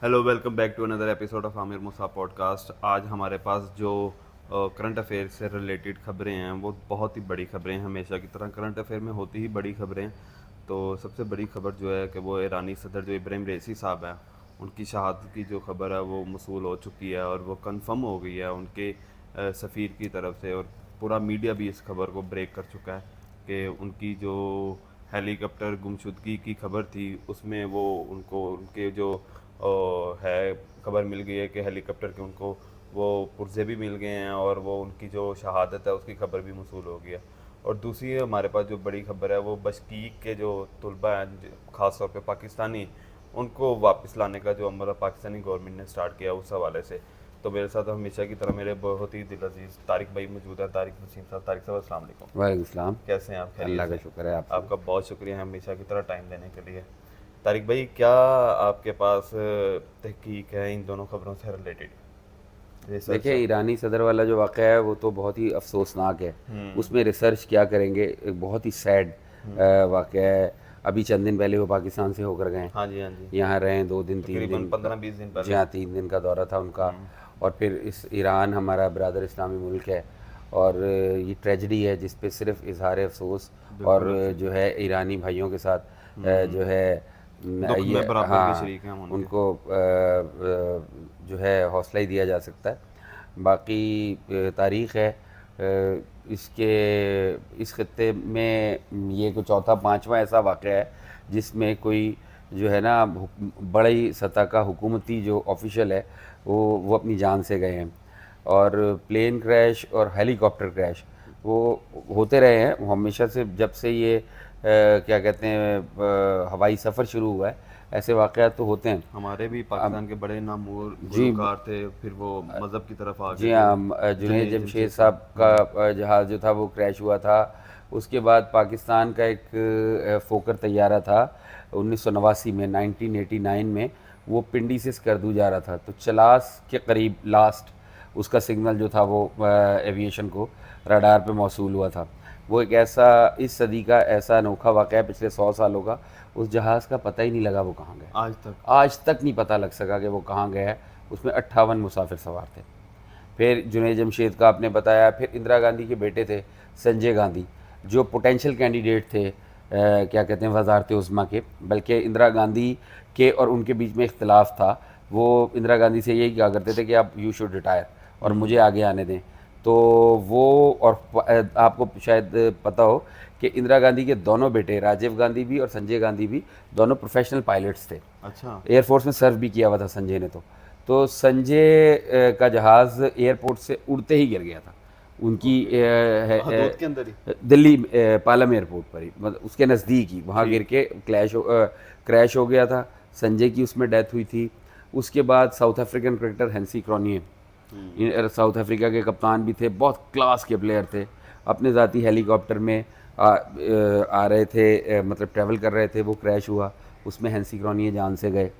Hello, welcome back to another episode of Aamir Musa podcast. आज हमारे पास जो करंट अफेयर से रिलेटेड खबरें हैं वो बहुत ही बड़ी खबरें हैं। हमेशा की तरह करंट अफेयर में होती ही बड़ी खबरें हैं। तो सबसे बड़ी खबर जो है कि वो ईरानी सदर जो इब्राहिम रईसी साहब हैं, उनकी शहादत की जो खबर है वो मसूल हो चुकी है और वो कंफर्म हो गई है उनके सफ़ीर की तरफ से। और पूरा मीडिया भी इस खबर को ब्रेक कर चुका है कि उनकी जो हेलीकॉप्टर गुमशुदगी की खबर थी उसमें वो उनको उनके जो है खबर मिल गई है कि हेलीकॉप्टर के उनको वो पुर्जे भी मिल गए हैं और वो उनकी जो शहादत है उसकी खबर भी मसूल हो गई है। और दूसरी हमारे पास जो बड़ी खबर है वो बशकीक के जो तलबा हैं, ख़ास तौर पे पाकिस्तानी, उनको वापस लाने का जो अमल पाकिस्तानी गवर्नमेंट ने स्टार्ट किया उस हवाले से। तो मेरे साथ हमेशा की तरह मेरे बहुत ही दिल अजीज़ तारिक भाई मौजूद है। तारिक वसीम साहब, तारिक साहब अस्सलाम वालेकुम। वालेकुम सलाम। कैसे हैं आप? खैरियत अल्लाह का से? शुक्र है आपसे। आपका बहुत शुक्रिया है हमेशा की तरह टाइम देने के लिए। तारिक भाई, क्या आपके पास तहकीक है इन दोनों खबरों से रिलेटेड? रिसर्च देखिए, है। ईरानी सदर वाला जो वाक़या है वो तो बहुत ही अफसोसनाक है। उसमें रिसर्च क्या करेंगे, एक बहुत ही सैड वाक़या है। अभी चंद दिन पहले वो पाकिस्तान से होकर गए, हाँ जी, हाँ जी। यहाँ रहे 2 दिन 3 दिन तकरीबन का। 15-20 दिन जी पहले। हाँ, 3 दिन का दौरा था उनका। और फिर इस ईरान हमारा ब्रदर इस्लामी मुल्क है, और ये ट्रेजडी है जिस पे सिर्फ इजहार अफसोस। और बिल्कुल अफसोस। जो है ईरानी भाइयों के साथ जो है दुख ये में बराबर के हाँ, शरीक हैं हम उनके। उनको जो है हौसला ही दिया जा सकता है। बाकी तारीख़ है इसके, इस खत्ते में ये को चौथा पांचवा ऐसा वाक़या है जिसमें कोई जो है ना बड़ी सतह का हुकूमती जो ऑफिशियल है वो अपनी जान से गए हैं। और प्लेन क्रैश और हेलीकॉप्टर क्रैश वो होते रहे हैं, वो हमेशा से, जब से ये क्या कहते हैं हवाई सफ़र शुरू हुआ है, ऐसे वाक़यात तो होते हैं। हमारे भी अब पाकिस्तान के बड़े नामूर जी गुलकार थे, फिर वो मज़हब की तरफ आ गए जी थे। हाँ, जुनैद जुनेद जमशेद जमशेद साहब साहब। का जहाज़ जो था वो क्रैश हुआ था। उसके बाद पाकिस्तान का एक फोकर तैयारा था 1989 में, 1989 में वो पिंडी से स्कर्दू जा रहा था, तो चलास के करीब लास्ट उसका सिग्नल जो था वो एविएशन को रडार पे मौसूल हुआ था। वो एक ऐसा, इस सदी का ऐसा अनोखा वाक़या है, पिछले 100 सालों का। उस जहाज़ का पता ही नहीं लगा वो कहाँ गया। आज तक। आज तक नहीं पता लग सका कि वो कहाँ गया है। उसमें 58 मुसाफिर सवार थे। फिर जुनैद जमशेद का आपने बताया, फिर इंदिरा गांधी के बेटे थे संजय गांधी, जो पोटेंशियल कैंडिडेट थे क्या कहते हैं वजारत उज़्मा के। बल्कि इंदिरा गांधी के और उनके बीच में इख्तलाफ था। वो इंदिरा गांधी से यही कहा करते थे कि आप यू शुड रिटायर और मुझे आगे आने दें। तो वो, और आपको शायद पता हो कि इंदिरा गांधी के दोनों बेटे राजीव गांधी भी और संजय गांधी भी दोनों प्रोफेशनल पायलट्स थे। अच्छा। एयरफोर्स में सर्व भी किया हुआ था संजय ने। तो संजय का जहाज़ एयरपोर्ट से उड़ते ही गिर गया था उनकी ओके। हदूद के अंदर ही। दिल्ली पालम एयरपोर्ट पर ही, मतलब उसके नज़दीक ही वहाँ गिर ठीक। के क्रैश हो गया था। संजय की उसमें डेथ हुई थी। उसके बाद South African cricketer Hansie Cronje, South Africa के कप्तान भी थे, बहुत क्लास के प्लेयर थे, अपने ज़ाती हेलीकॉप्टर में आ रहे थे, मतलब ट्रैवल कर रहे थे, वो क्रैश हुआ, उसमें हैंसी क्रॉनिए जान से गए।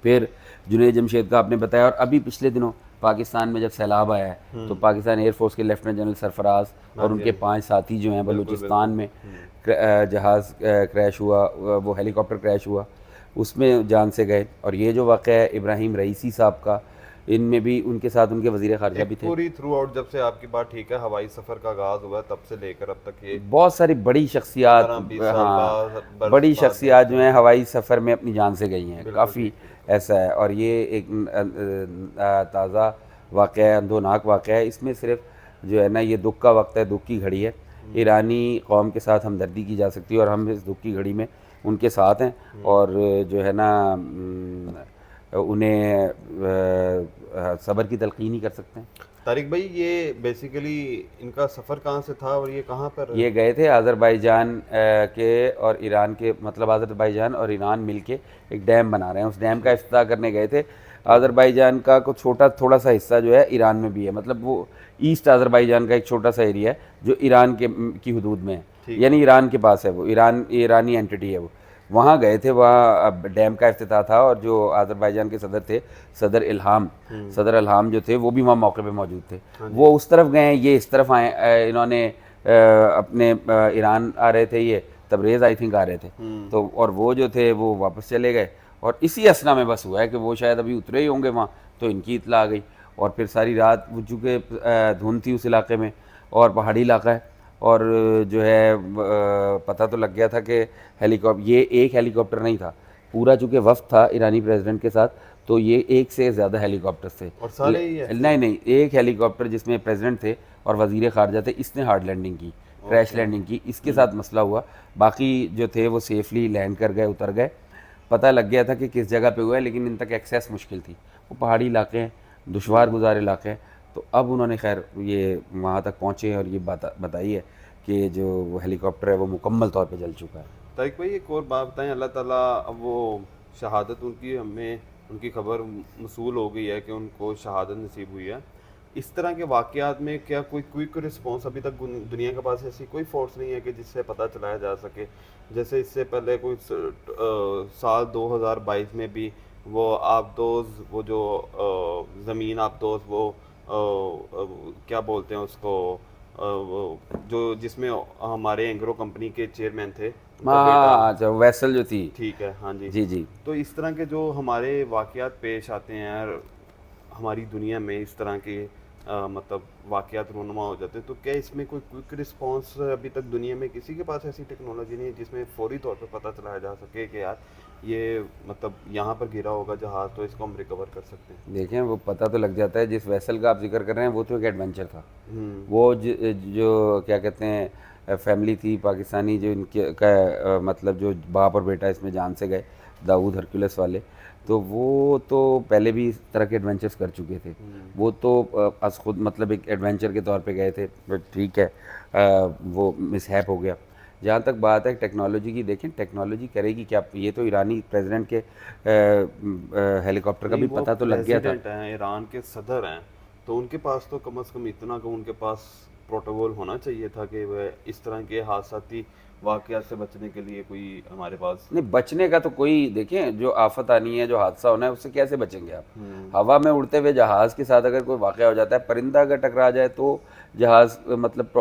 फिर जुनैद जमशेद का आपने बताया। और अभी पिछले दिनों पाकिस्तान में जब सैलाब आया है तो पाकिस्तान एयरफोर्स के लेफ्टिनेंट जनरल सरफराज हाँ और जी, हाँ उनके जी। 5 साथी जो हैं बिल्कुल बलूचिस्तान बिल्कुल। में जहाज़ क्रैश हुआ, वो हेलीकॉप्टर क्रैश हुआ, उसमें जान से गए। और ये जो वाक़या है इब्राहिम रईसी साहब का, इनमें भी उनके साथ उनके वज़ीर ख़ारजा एक भी थे। पूरी थ्रू आउट, जब से आपकी बात ठीक है, हवाई सफ़र का आगाज़ हुआ तब से लेकर अब तक ये बहुत सारी बड़ी शख्सियात, 15-20 साल हाँ, बाद बरस बड़ी बाद में शख्सियात जो हैं हाँ। हवाई सफ़र में अपनी जान से गई हैं, बिल्कुल काफ़ी ठीक, बिल्कुल। ऐसा है। और ये एक ताज़ा वाक़या है, अंदोनाक वाक़या है। इसमें सिर्फ जो है ना, ये दुख का वक्त है, दुख की घड़ी है। ईरानी कौम के साथ हमदर्दी की जा सकती है और हम इस दुख की घड़ी में उनके साथ हैं। और जो है ना उन्हें सब्र की तलक़ीन ही कर सकते हैं। तारिक भाई, ये बेसिकली इनका सफ़र कहाँ से था और ये कहाँ पर? ये गए थे अज़रबैजान के और ईरान के, मतलब अज़रबैजान और ईरान मिलके एक डैम बना रहे हैं, उस डैम का ठीक। इफ्तिताह करने गए थे। अज़रबैजान का कुछ छोटा थोड़ा सा हिस्सा जो है ईरान में भी है, मतलब वो ईस्ट अज़रबैजान का एक छोटा सा एरिया है जो ईरान के की हदूद में है, ठीक यानी है। ईरान के पास है, वो ईरानी एंटिटी है वो। वहाँ गए थे, वहाँ अब डैम का इफ्तिताह था। और जो अज़रबैजान के सदर थे, सदर इल्हाम जो थे, वो भी वहाँ मौके पे मौजूद थे। हाँ जी। वो उस तरफ गए, ये इस तरफ आए। इन्होंने अपने ईरान आ रहे थे, ये तबरेज़ आई थिंक आ रहे थे। तो और वो जो थे वो वापस चले गए। और इसी असना में बस हुआ है कि वो शायद अभी उतरे ही होंगे वहाँ, तो इनकी इतला आ गई। और फिर सारी रात वो चूँकि धुंध थी उस इलाके में और पहाड़ी इलाका है, और जो है पता तो लग गया था कि हेलीकॉप्टर, ये एक हेलीकॉप्टर नहीं था, पूरा चूँकि वफ्द था ईरानी प्रेसिडेंट के साथ, तो ये एक से ज़्यादा हेलीकॉप्टर थे। और सारे ही ऐसे? नहीं, एक हेलीकॉप्टर जिसमें प्रेसिडेंट थे और वज़ीर ख़ारजा थे, इसने हार्ड लैंडिंग की, क्रैश लैंडिंग की, इसके साथ मसला हुआ। बाकी जो थे वो सेफली लैंड कर गए, उतर गए। पता लग गया था कि किस जगह पे हुआ है, लेकिन इन तक एक्सेस मुश्किल थी, वो पहाड़ी इलाके हैं, दुशवार गुजार इलाके हैं। तो अब उन्होंने खैर ये वहाँ तक पहुँचे और ये बताई है कि जो वो हेलीकॉप्टर है वो मुकम्मल तौर पे जल चुका है। तारिक भाई एक और बात बताएं, अल्लाह ताला अब वो शहादत उनकी, हमें उनकी खबर मसूल हो गई है कि उनको शहादत नसीब हुई है। इस तरह के वाक़यात में क्या कोई क्विक रिस्पॉन्स अभी तक दुनिया के पास ऐसी कोई फोर्स नहीं है कि जिससे पता चलाया जा सके? जैसे इससे पहले कोई साल 2022 में भी वो आबदोज़, वो जो ज़मीन आबदोज़, वो क्या बोलते हैं उसको, जो जिसमें हमारे एंग्रो कंपनी के चेयरमैन थे, उनका बेटा। हाँ, अच्छा वैसल जो थी। ठीक है, हाँ जी। जी जी। तो इस तरह के जो हमारे वाक़यात पेश आते हैं हमारी दुनिया में, इस तरह के मतलब वाक़यात रूनुमा हो जाते हैं, तो क्या इसमें कोई क्विक रिस्पांस अभी तक दुनिया में किसी के पास ऐसी टेक्नोलॉजी नहीं है जिसमें फौरी तौर पे पता चलाया जा सके कि यार ये मतलब यहाँ पर गिरा होगा जहाज़, तो इसको हम रिकवर कर सकते हैं? देखें, वो पता तो लग जाता है। जिस वेसल का आप जिक्र कर रहे हैं वो तो एक एडवेंचर था। वो जो क्या कहते हैं फैमिली थी पाकिस्तानी, जो इनके का मतलब जो बाप और बेटा इसमें जान से गए, दाऊद हरकुलस वाले, तो वो तो पहले भी इस तरह के एडवेंचर्स कर चुके थे। वो तो अस खुद मतलब एक एडवेंचर के तौर पे गए थे, बट ठीक है, वो मिसहैप हो गया। जहाँ तक बात है टेक्नोलॉजी की, देखें टेक्नोलॉजी करेगी क्या। ये तो ईरानी प्रेसिडेंट के हेलीकॉप्टर का भी पता तो लग गया था। प्रेसिडेंट हैं, ईरान के सदर हैं, तो उनके पास तो कम से कम इतना का उनके पास प्रोटोकॉल होना चाहिए था कि वह इस तरह के हादसाती वाक़यात से बचने के लिए कोई हमारे पास। नहीं, बचने का तो कोई, देखें जो आफत आनी है, जो हादसा होना है, उससे कैसे बचेंगे आप। हवा में उड़ते हुए जहाज़ के साथ अगर कोई वाक़या हो जाता है, परिंदा अगर टकरा जाए तो जहाज़ मतलब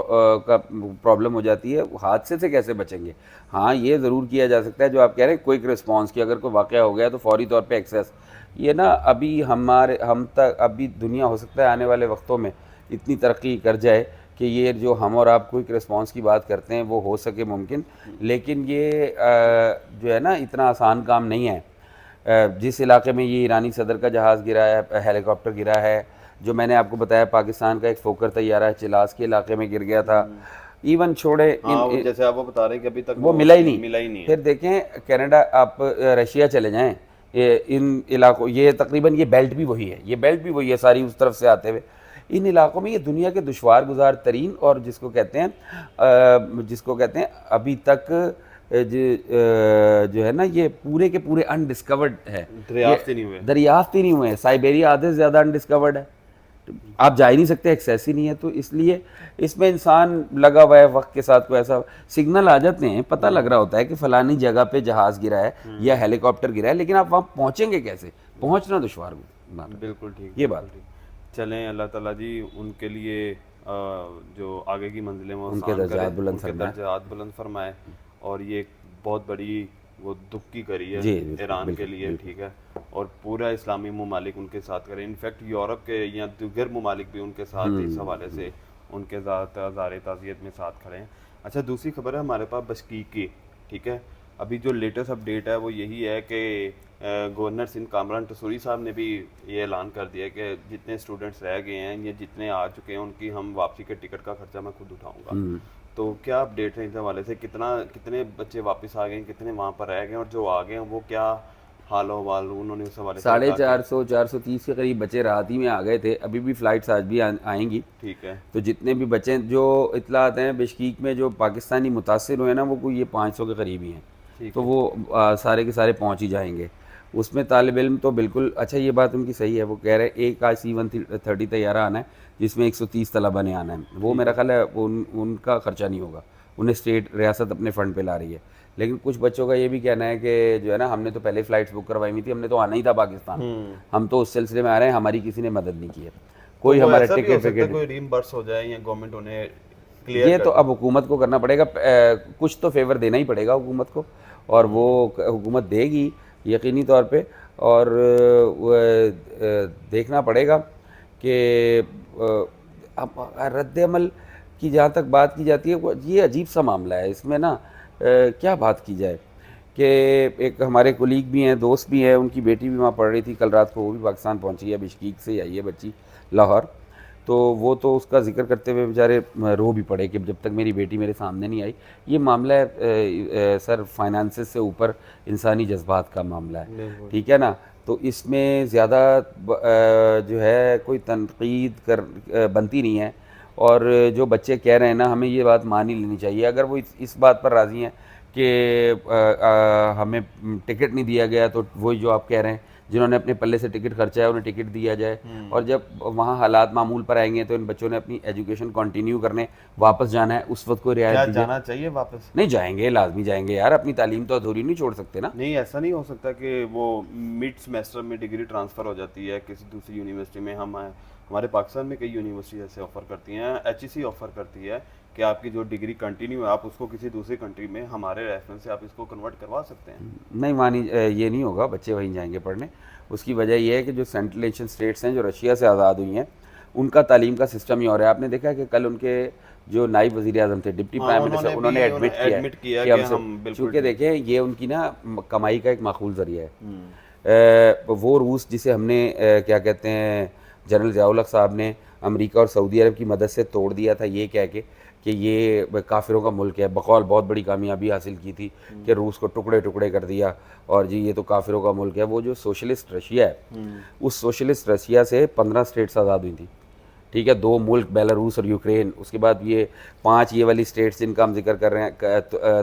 का प्रॉब्लम हो जाती है, हादसे से कैसे बचेंगे। हाँ, ये ज़रूर किया जा सकता है जो आप कह रहे हैं, क्विक रिस्पॉन्स की, अगर कोई वाक़या हो गया तो फौरी तौर पर एक्सेस। ये ना अभी हम तक अभी दुनिया हो सकता है आने वाले वक्तों में इतनी तरक्की कर जाए कि ये जो हम और आप क्विक रिस्पांस की बात करते हैं वो हो सके मुमकिन, लेकिन ये जो है ना इतना आसान काम नहीं है। जिस इलाके में ये ईरानी सदर का जहाज़ गिरा है, हेलीकॉप्टर गिरा है, जो मैंने आपको बताया पाकिस्तान का एक फोकर तैयारा है चिलास के इलाके में गिर गया था, इवन छोड़े जैसे आप वो बता रहे हैं कि अभी तक वो मिला ही नहीं है। फिर देखें कनाडा, आप रशिया चले जाएं, इन इलाकों, ये तकरीबन ये बेल्ट भी वही है, ये बेल्ट भी वही है सारी उस तरफ से आते हुए। इन इलाकों में ये दुनिया के दुश्वार गुजार तरीन और जिसको कहते हैं अभी तक जो है ना, ये पूरे के पूरे अनडिस्कवर्ड है, दरियाफ्त ही नहीं हुए हैं। साइबेरिया आधे से ज़्यादा अनडिस्कवर्ड है, आप जा ही नहीं सकते, एक्सेस ही नहीं है। तो इसलिए इसमें इंसान लगा हुआ है, वक्त के साथ कोई ऐसा सिग्नल आ जाते हैं, पता लग रहा होता है कि फलानी जगह पे जहाज़ गिरा है या हेलीकॉप्टर गिरा है, लेकिन आप वहाँ पहुँचेंगे कैसे, पहुँचना दुश्वार। बिल्कुल ठीक, ये बात। चलें, अल्लाह ताला जी उनके लिए जो आगे की मंजिलें वो उनके दर्जात बुलंद फरमाए। और ये बहुत बड़ी वो दुख की करी है ईरान के लिए, ठीक है, और पूरा इस्लामी ममालिक उनके साथ करें। इनफैक्ट यूरोप के या दीगर ममालिक भी उनके साथ इस हवाले से उनके साथ ज़ारे ताज़ियत में साथ खड़े हैं। अच्छा, दूसरी खबर है हमारे पास बशकीक की, ठीक है। अभी जो लेटेस्ट अपडेट है वो यही है कि गवर्नर सिंध कामरान टसूरी साहब ने भी ये ऐलान कर दिया कि जितने स्टूडेंट्स रह गए हैं या जितने आ चुके हैं उनकी हम वापसी के टिकट का खर्चा मैं खुद उठाऊंगा। तो क्या अपडेट है इस हवाले से, कितने बच्चे वापस आ गए, कितने वहाँ पर रह गए, और जो आ गए हैं वो क्या हाल हवाल उन्होंने उस हवाले से? 450 430 के करीब बच्चे रात ही में आ गए थे, अभी भी फ़्लाइट्स आज भी आएंगी, ठीक है। तो जितने भी बच्चे, जो इतलात हैं बिश्कीक में जो पाकिस्तानी मुतासिर हुए ना, वो कोई ये 500 के करीब ही हैं, तो वो सारे के सारे पहुँच ही जाएंगे। उसमें तालिब इल्म तो बिल्कुल, अच्छा ये बात उनकी सही है, वो कह रहे हैं एक आज C-130 तैयारा आना है जिसमें 130 तलबा ने आना है, वो मेरा ख्याल है उनका खर्चा नहीं होगा, उन्हें स्टेट रियासत अपने फ़ंड पे ला रही है। लेकिन कुछ बच्चों का ये भी कहना है कि जो है ना, हमने तो पहले फ़्लाइट्स बुक करवाई हुई थी, हमने तो आना ही था पाकिस्तान, हम तो उस सिलसिले में आ रहे हैं, हमारी किसी ने मदद नहीं की है, कोई तो हमारा टिकट कोई रीइंबर्स हो जाए या गवर्नमेंट उन्हें क्लियर ये तो अब हुकूमत को करना पड़ेगा, कुछ तो फेवर देना ही पड़ेगा हुकूमत को, और वो हुकूमत देगी यकीनी तौर पे। और देखना पड़ेगा कि अब रद्द-ए-अमल की जहाँ तक बात की जाती है, वो ये अजीब सा मामला है। इसमें ना क्या बात की जाए कि एक हमारे कोलीग भी हैं, दोस्त भी हैं, उनकी बेटी भी वहाँ पढ़ रही थी, कल रात को वो भी पाकिस्तान पहुँची है, बिश्कीक से आई है बच्ची, लाहौर। तो वो तो उसका ज़िक्र करते हुए बेचारे रो भी पड़े कि जब तक मेरी बेटी मेरे सामने नहीं आई। ये मामला है सर, फाइनेंसेस से ऊपर इंसानी जज्बात का मामला है, ठीक है ना। तो इसमें ज़्यादा जो है कोई तनकीद बनती नहीं है। और जो बच्चे कह रहे हैं ना, हमें ये बात मान ही लेनी चाहिए। अगर वो इस बात पर राज़ी हैं कि हमें टिकट नहीं दिया गया, तो वही जो आप कह रहे हैं, जिन्होंने अपने पल्ले से टिकट खर्चा है उन्हें टिकट दिया जाए। और जब वहाँ हालात मामूल पर आएंगे तो इन बच्चों ने अपनी एजुकेशन कंटिन्यू करने वापस जाना है, उस वक्त कोई रियायत दीजिए। जाना चाहिए वापस? नहीं जाएंगे, लाजमी जाएंगे यार, अपनी तालीम तो अधूरी नहीं छोड़ सकते ना। नहीं, ऐसा नहीं हो सकता कि वो मिड सेमेस्टर में डिग्री ट्रांसफ़र हो जाती है किसी दूसरी यूनिवर्सिटी में। हमारे पाकिस्तान में कई यूनिवर्सिटी ऐसे ऑफ़र करती हैं, एचईसी ऑफ़र करती है कि आपकी जो डिग्री कंटिन्यू है, आप उसको किसी दूसरी कंट्री में हमारे रेफरेंस से आप इसको कन्वर्ट करवा सकते हैं। नहीं ये नहीं होगा, बच्चे वहीं जाएंगे पढ़ने। उसकी वजह यह है कि जो सेंट्रल एशियन स्टेट्स हैं जो रशिया से आज़ाद हुई हैं, उनका तालीम का सिस्टम ही और है। आपने देखा है कि कल उनके जो नायब वज़ीर आज़म थे, डिप्टी प्राइम मिनिस्टर, उन्होंने एडमिट किया कि हमसे, चूँकि देखें ये उनकी ना कमाई का एक माकूल ज़रिया है। वो रूस जिसे हमने क्या कहते हैं, जनरल ज़ियाउल हक साहब ने अमेरिका और सऊदी अरब की मदद से तोड़ दिया था, ये कह के कि ये काफिरों का मुल्क है, बकौल बहुत बड़ी कामयाबी हासिल की थी कि रूस को टुकड़े टुकड़े कर दिया और जी ये तो काफिरों का मुल्क है। वो जो सोशलिस्ट रशिया है, उस सोशलिस्ट रशिया से 15 स्टेट्स आज़ाद हुई थी, ठीक है, 2 मुल्क बेलारूस और यूक्रेन। उसके बाद ये 5 ये वाली स्टेट्स जिनका हम जिक्र कर रहे हैं,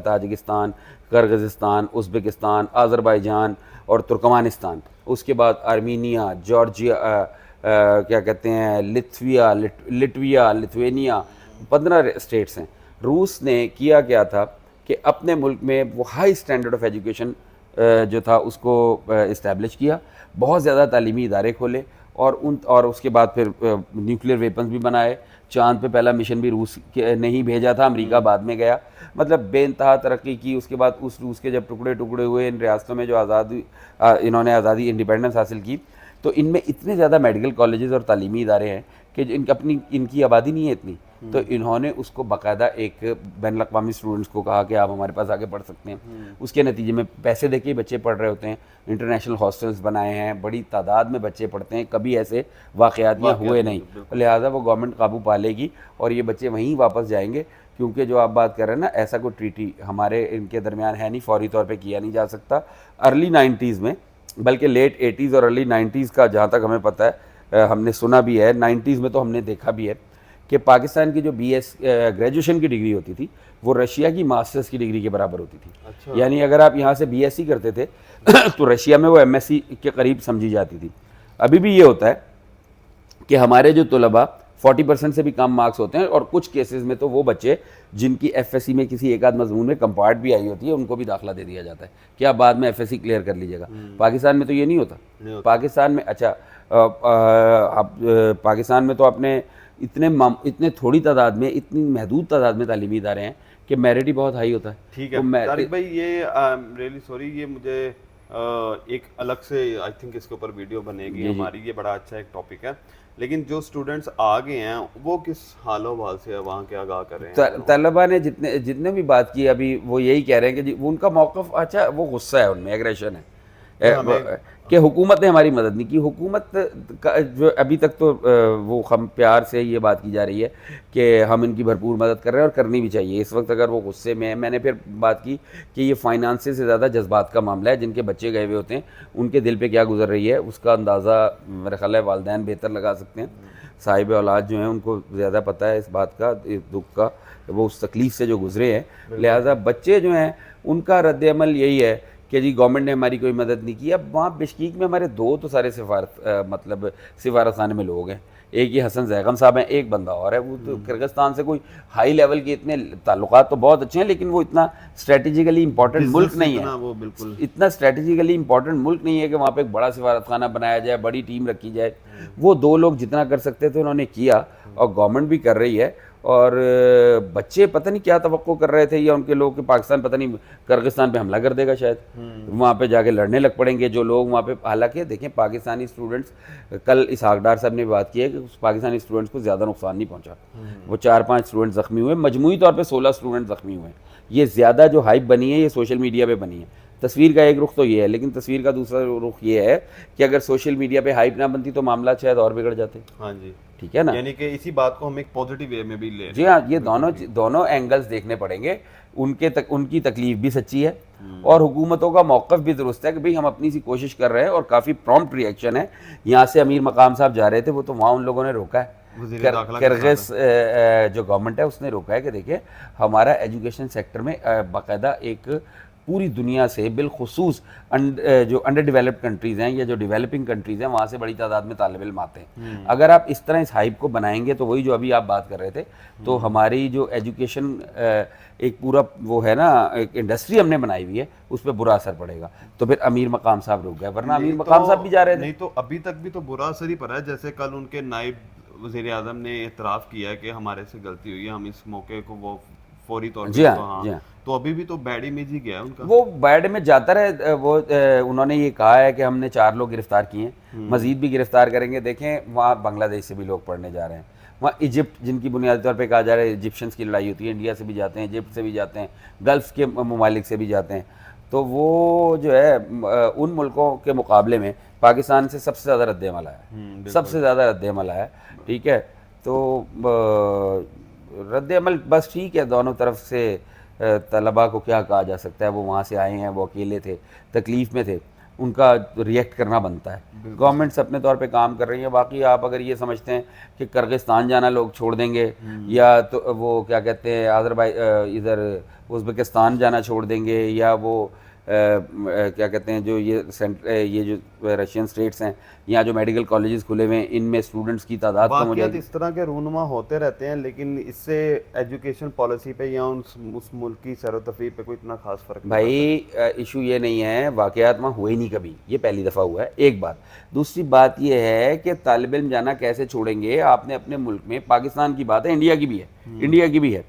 ताजिकिस्तान, किर्गिज़स्तान, उज़्बेकिस्तान, अज़रबैजान और तुर्कमानिस्तान। उसके बाद आर्मीनिया, जॉर्जिया, क्या कहते हैं, लिथुविया, लिथुआनिया, 15 स्टेट्स हैं। रूस ने किया क्या था कि अपने मुल्क में वो हाई स्टैंडर्ड ऑफ एजुकेशन जो था उसको इस्टेब्लिश किया, बहुत ज़्यादा तालीमी इदारे खोले और उसके बाद फिर न्यूक्लियर वेपन्स भी बनाए। चांद पे पहला मिशन भी रूस ने ही भेजा था, अमेरिका बाद में गया। मतलब बेइंतहा तरक्की की। उसके बाद उस रूस के जब टुकड़े टुकड़े हुए, इन रियासतों में जो इन्होंने आज़ादी, इंडिपेंडेंस हासिल की, तो इनमें इतने ज़्यादा मेडिकल कॉलेजेस और तालीमी इदारे हैं कि इनकी आबादी नहीं है इतनी, तो इन्होंने उसको बाकायदा एक बैनुल-अक़वामी स्टूडेंट्स को कहा कि आप हमारे पास आके पढ़ सकते हैं। उसके नतीजे में पैसे देके ही बच्चे पढ़ रहे होते हैं। इंटरनेशनल हॉस्टल्स बनाए हैं, बड़ी तादाद में बच्चे पढ़ते हैं, कभी ऐसे वाक़यात हुए नहीं। लिहाजा वो गवर्नमेंट काबू पा लेगी और ये बच्चे वहीं वापस जाएंगे, क्योंकि जो आप बात कर रहे हैं ना, ऐसा कोई ट्रीटी हमारे इनके दरमियान है नहीं, फौरी तौर पर किया नहीं जा सकता। अर्ली 90s में, बल्कि लेट 80s और अर्ली 90s का जहाँ तक हमें पता है, हमने सुना भी है, 90s में तो हमने देखा भी है कि पाकिस्तान की जो BS ग्रेजुएशन की डिग्री होती थी, वो रशिया की मास्टर्स की डिग्री के बराबर होती थी। अच्छा। यानी अगर आप यहाँ से BSc करते थे तो रशिया में वो MSc के करीब समझी जाती थी। अभी भी ये होता है कि हमारे जो तलबा 40% से भी कम मार्क्स होते हैं, और कुछ केसेस में तो वो बच्चे जिनकी FSC में किसी एक आध मजमून में कंपार्ट भी आई होती है, उनको भी दाखिला दे दिया जाता है कि आप बाद में FSC क्लियर कर लीजिएगा। पाकिस्तान में तो ये नहीं होता। पाकिस्तान में पाकिस्तान में तो आपने इतने थोड़ी तादाद में, इतनी महदूद तादाद में तालीमी इदारे हैं कि मेरिट ही बहुत हाई होता है। ठीक है तारिक भाई, ये रियली सॉरी, ये मुझे एक अलग से आई थिंक इसके ऊपर वीडियो बनेगी हमारी, ये बड़ा अच्छा एक टॉपिक है। लेकिन जो स्टूडेंट्स आ गए हैं वो किस हालो हाल से वहाँ के आगाह कर रहे हैं? तलबा ने जितने भी बात की अभी, वो यही कह रहे हैं कि उनका मौक़िफ़, अच्छा, वो गुस्सा है, उनमें एग्रेशन है कि हुकूमत ने हमारी मदद नहीं की। हुकूमत का जो अभी तक तो वो हम प्यार से ये बात की जा रही है कि हम इनकी भरपूर मदद कर रहे हैं और करनी भी चाहिए। इस वक्त अगर वो गुस्से में है, मैंने फिर बात की कि ये फाइनेंस से ज़्यादा जज्बात का मामला है। जिनके बच्चे गए हुए होते हैं उनके दिल पे क्या गुजर रही है, उसका अंदाज़ा मेरा ख्याल है वालिदैन बेहतर लगा सकते हैं। साहिब औलाद जो हैं उनको ज़्यादा पता है इस बात का, इस दुख का, वो उस तकलीफ़ से जो गुजरे हैं। लिहाजा बच्चे जो हैं उनका रद्द-ए-अमल यही है कि जी गवर्नमेंट ने हमारी कोई मदद नहीं की। अब वहाँ बिश्कीक में हमारे 2 तो सारे सिफारतखाने में लोग हैं। एक ये हसन जैगम साहब हैं, एक बंदा और है, वो तो किर्गिस्तान से कोई हाई लेवल के इतने ताल्लुकात तो बहुत अच्छे हैं, लेकिन वो इतना स्ट्रेटेजिकली इंपॉर्टेंट मुल्क नहीं है। वो बिल्कुल इतना स्ट्रेटेजिकली इंपॉर्टेंट मुल्क नहीं है कि वहाँ पे एक बड़ा सिफारतखाना बनाया जाए, बड़ी टीम रखी जाए। वो 2 लोग जितना कर सकते थे उन्होंने किया, और गवर्नमेंट भी कर रही है। और बच्चे पता नहीं क्या तवक्को कर रहे थे, या उनके लोग कि पाकिस्तान पता नहीं किर्गिस्तान पे हमला कर देगा शायद, वहाँ पे जाके लड़ने लग पड़ेंगे जो लोग वहाँ पे। हालांकि देखें पाकिस्तानी स्टूडेंट्स, कल इसहाक डार साहब ने बात की है कि पाकिस्तानी स्टूडेंट्स को ज़्यादा नुकसान नहीं पहुँचा, वो 4-5 स्टूडेंट ज़ख्मी हुए, मजमूई तौर पर 16 स्टूडेंट ज़ख्मी हुए। ये ज़्यादा जो हाइप बनी है ये सोशल मीडिया पर बनी है। तस्वीर का एक रुख तो ये है, लेकिन तस्वीर का दूसरा रुख ये है कि अगर सोशल मीडिया पे हाइप ना बनती तो मामला शायद और बिगड़ जाते। हाँ जी, ठीक है ना, यानी कि इसी बात को हम एक पॉजिटिव वे में भी ले। जी हाँ, ये दोनों एंगल्स देखने पड़ेंगे। उनकी तकलीफ भी सच्ची है और हुकूमतों का मौक़िफ़ भी दुरुस्त है कि भाई हम अपनी सी कोशिश कर रहे हैं, और काफ़ी प्रॉम्प्ट रिएक्शन है। यहाँ से अमीर मकाम साहब जा रहे थे, वो तो वहाँ उन लोगों ने रोका है, किर्गिज़ जो गवर्नमेंट है उसने रोका है कि देखिए हमारा एजुकेशन सेक्टर में बाकायदा एक पूरी दुनिया से बिलखुसूस जो अंडर डेवलप्ड कंट्रीज़ हैं या जो डेवलपिंग कंट्रीज़ हैं वहाँ से बड़ी तादाद में तालिब इल्म आते हैं। अगर आप इस तरह इस हाइप को बनाएंगे तो वही जो अभी आप बात कर रहे थे, तो हमारी जो एजुकेशन एक पूरा वो है ना, एक इंडस्ट्री हमने बनाई हुई है, उस पर बुरा असर पड़ेगा। तो फिर अमीर मकाम साहब रुक गए, वरना अमीर मकाम साहब भी जा रहे थे। नहीं तो अभी तक भी तो बुरा असर ही पड़ा है। जैसे कल उनके नायब वज़ीर आज़म ने एतराफ़ किया है कि हमारे से गलती हुई है, हम इस मौके को वो फौरी तौर पर, जी हाँ, तो अभी भी तो बैड इमेज ही गया है उनका। वो बैड में जाता रहे। वो उन्होंने ये कहा है कि हमने 4 लोग गिरफ्तार किए हैं, मजीद भी गिरफ्तार करेंगे। देखें वहाँ बांग्लादेश से भी लोग पढ़ने जा रहे हैं, वहाँ इजिप्ट जिनकी बुनियादी तौर पे कहा जा रहा है इजिप्शियंस की लड़ाई होती है, इंडिया से भी जाते हैं, इजिप्ट से भी जाते हैं, गल्फ़ के ममालिक से भी जाते हैं। तो वो जो है उन मुल्कों के मुकाबले में पाकिस्तान से सबसे ज़्यादा रद्द-ए-अमल आया है, सबसे ज़्यादा रद्द-ए-अमल आया है। ठीक है, तो रद्द-ए-अमल बस ठीक है, दोनों तरफ से तलबा को क्या कहा जा सकता है, वो वहाँ से आए हैं, वो अकेले थे, तकलीफ़ में थे, उनका रिएक्ट करना बनता है। गवर्नमेंट्स अपने तौर पे काम कर रही है। बाकी आप अगर ये समझते हैं कि किर्गिस्तान जाना लोग छोड़ देंगे, या तो वो क्या कहते हैं इधर उज़्बेकिस्तान जाना छोड़ देंगे, या वो क्या कहते हैं जो ये जो रशियन स्टेट्स हैं, यहाँ जो मेडिकल कॉलेजेस खुले हुए हैं, इनमें स्टूडेंट्स की तादाद कम हो जाएगी। इस तरह के रूनुमा होते रहते हैं, लेकिन इससे एजुकेशन पॉलिसी पे या उस मुल्क की सैर-ओ-तफरीह पे कोई इतना खास फ़र्क नहीं भाई इशू ये नहीं है, वाक़यात वहाँ हुए ही नहीं कभी, ये पहली दफ़ा हुआ है, एक बात। दूसरी बात ये है कि तालिब इल्म जाना कैसे छोड़ेंगे। आपने अपने मुल्क में, पाकिस्तान की बात है, इंडिया की भी है, इंडिया की भी है,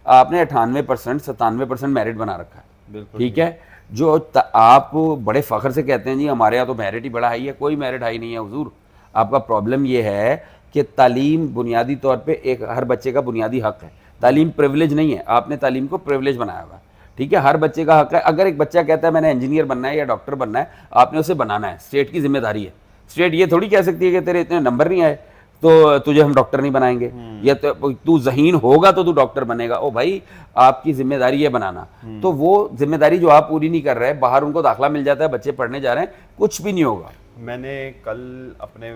आपने 98% 97% मेरिट बना रखा है। ठीक है, जो आप बड़े फ़ख्र से कहते हैं जी हमारे यहाँ तो मेरिट ही बड़ा हाई है, कोई मेरिट हाई नहीं है हुजूर। आपका प्रॉब्लम ये है कि तालीम बुनियादी तौर पे एक हर बच्चे का बुनियादी हक़ है, तालीम प्रिविलेज नहीं है। आपने तालीम को प्रिविलेज बनाया हुआ है। ठीक है, हर बच्चे का हक़ है। अगर एक बच्चा कहता है मैंने इंजीनियर बनना है या डॉक्टर बनना है, आपने उसे बनाना है, स्टेट की जिम्मेदारी है। स्टेट ये थोड़ी कह सकती है कि तेरे इतने नंबर नहीं आए तो तुझे हम डॉक्टर नहीं बनाएंगे, या तो तू ज़हीन होगा तो तू डॉक्टर बनेगा। ओ भाई, आपकी जिम्मेदारी है बनाना। तो वो जिम्मेदारी जो आप पूरी नहीं कर रहे, बाहर उनको दाखिला मिल जाता है, बच्चे पढ़ने जा रहे हैं, कुछ भी नहीं होगा। मैंने कल अपने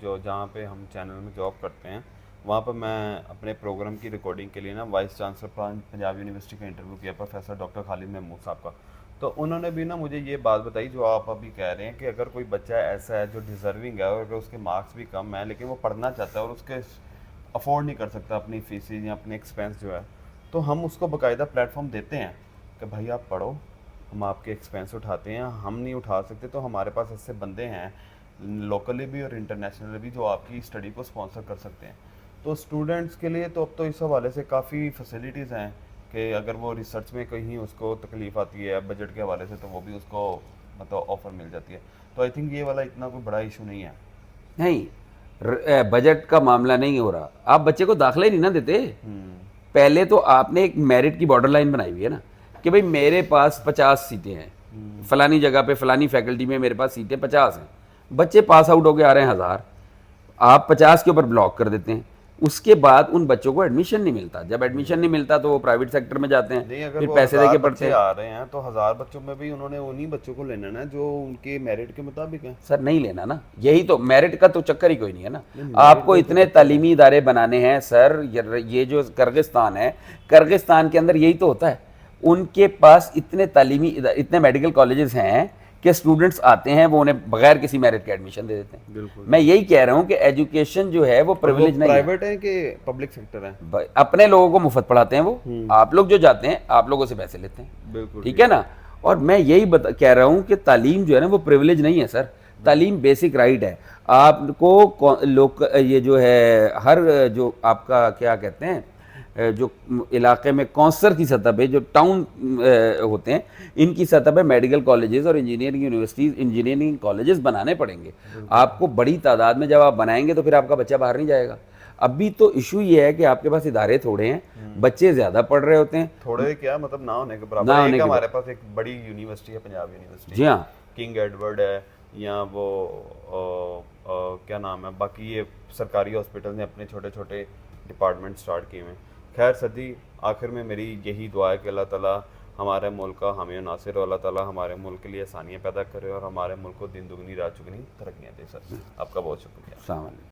जो जहाँ पे हम चैनल में जॉब करते हैं, वहाँ पर मैं अपने प्रोग्राम की रिकॉर्डिंग के लिए ना वाइस चांसलर पंजाब यूनिवर्सिटी का इंटरव्यू किया, प्रोफेसर डॉक्टर खालिद महमूद साहब का। तो उन्होंने भी ना मुझे ये बात बताई जो आप अभी कह रहे हैं कि अगर कोई बच्चा ऐसा है जो डिज़र्विंग है और अगर उसके मार्क्स भी कम हैं लेकिन वो पढ़ना चाहता है और उसके अफोर्ड नहीं कर सकता अपनी फीसें या अपने एक्सपेंस जो है, तो हम उसको बाकायदा प्लेटफॉर्म देते हैं कि भाई आप पढ़ो, हम आपके एक्सपेंस उठाते हैं। हम नहीं उठा सकते तो हमारे पास ऐसे बंदे हैं लोकली भी और इंटरनेशनली भी जो आपकी स्टडी को स्पॉन्सर कर सकते हैं। तो स्टूडेंट्स के लिए तो अब तो इस हवाले से काफ़ी फैसिलिटीज़ हैं कि अगर वो रिसर्च में कहीं उसको तकलीफ़ आती है बजट के हवाले से, तो वो भी उसको मतलब ऑफ़र मिल जाती है। तो आई थिंक ये वाला इतना कोई बड़ा इशू नहीं है। नहीं, बजट का मामला नहीं हो रहा, आप बच्चे को दाखिला ही नहीं ना देते। पहले तो आपने एक मेरिट की बॉर्डर लाइन बनाई हुई है ना कि भाई मेरे पास 50 सीटें हैं, फलानी जगह पे फलानी फैकल्टी में मेरे पास सीटें 50 हैं, बच्चे पास आउट होके आ रहे हैं 1000, आप 50 के ऊपर ब्लॉक कर देते हैं। उसके बाद उन बच्चों को एडमिशन नहीं मिलता। जब एडमिशन नहीं मिलता तो वो प्राइवेट सेक्टर में जाते हैं, फिर पैसे देके पढ़ते हैं। आ रहे हैं तो 1000 बच्चों में भी उन्होंने उन्हीं बच्चों को लेना ना जो उनके मेरिट के मुताबिक है। सर नहीं लेना ना, यही तो मेरिट का तो चक्कर ही कोई नहीं है ना। आपको इतने तालीमी इदारे बनाने हैं सर। ये जो किर्गिस्तान है, किर्गिस्तान के अंदर यही तो होता है, उनके पास इतने तालीमी इतने मेडिकल कॉलेजेस हैं कि स्टूडेंट्स आते हैं, वो उन्हें बगैर किसी मेरिट के एडमिशन दे देते हैं। बिल्कुल, मैं यही कह रहा हूँ कि एजुकेशन जो है वो प्रिविलेज नहीं है। प्राइवेट है कि पब्लिक सेक्टर है, अपने लोगों को मुफ्त पढ़ाते हैं वो, आप लोग जो जाते हैं आप लोगों से पैसे लेते हैं। बिल्कुल ठीक है ना। और मैं यही कह रहा हूँ कि तालीम जो है ना वो प्रिविलेज नहीं है सर, तालीम बेसिक राइट है। आपको लोग ये जो है हर जो आपका क्या कहते हैं जो इलाके में कौंसर की सतह पे जो टाउन होते हैं, इनकी सतह पे मेडिकल कॉलेजेस और इंजीनियरिंग यूनिवर्सिटीज़, इंजीनियरिंग कॉलेजेस बनाने पड़ेंगे। आपको बड़ी तादाद में जब आप बनाएंगे तो फिर आपका बच्चा बाहर नहीं जाएगा। अभी तो इशू ये है कि आपके पास इदारे थोड़े हैं, बच्चे ज़्यादा पढ़ रहे होते हैं। थोड़े क्या मतलब ना होने के ना बराबर। होने एक के हमारे पास एक बड़ी यूनिवर्सिटी है, पंजाब यूनिवर्सिटी, जी हाँ, किंग एडवर्ड है, या वो क्या नाम है, बाकी ये सरकारी हॉस्पिटल ने अपने छोटे छोटे डिपार्टमेंट स्टार्ट किए हैं। खैर सदी, आखिर में मेरी यही दुआ है कि अल्लाह ताला हमारे मुल्क का हामी और नासिर हो, अल्लाह ताला हमारे मुल्क के लिए आसानियाँ पैदा करे और हमारे मुल्क को दिन दुगनी रात चुगनी तरक्कियाँ दे। सर आपका बहुत शुक्रिया। अस्सलाम वालेकुम।